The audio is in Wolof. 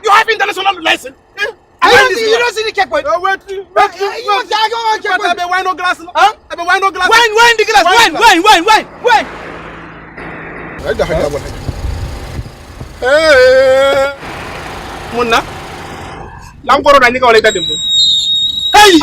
You have international license. You don't see the checkpoint. Wait. Wine no glass. Huh? Wine no glass. Wine the glass. Wine. Munna. Lam koro da ni ka wala ita demu. Hey!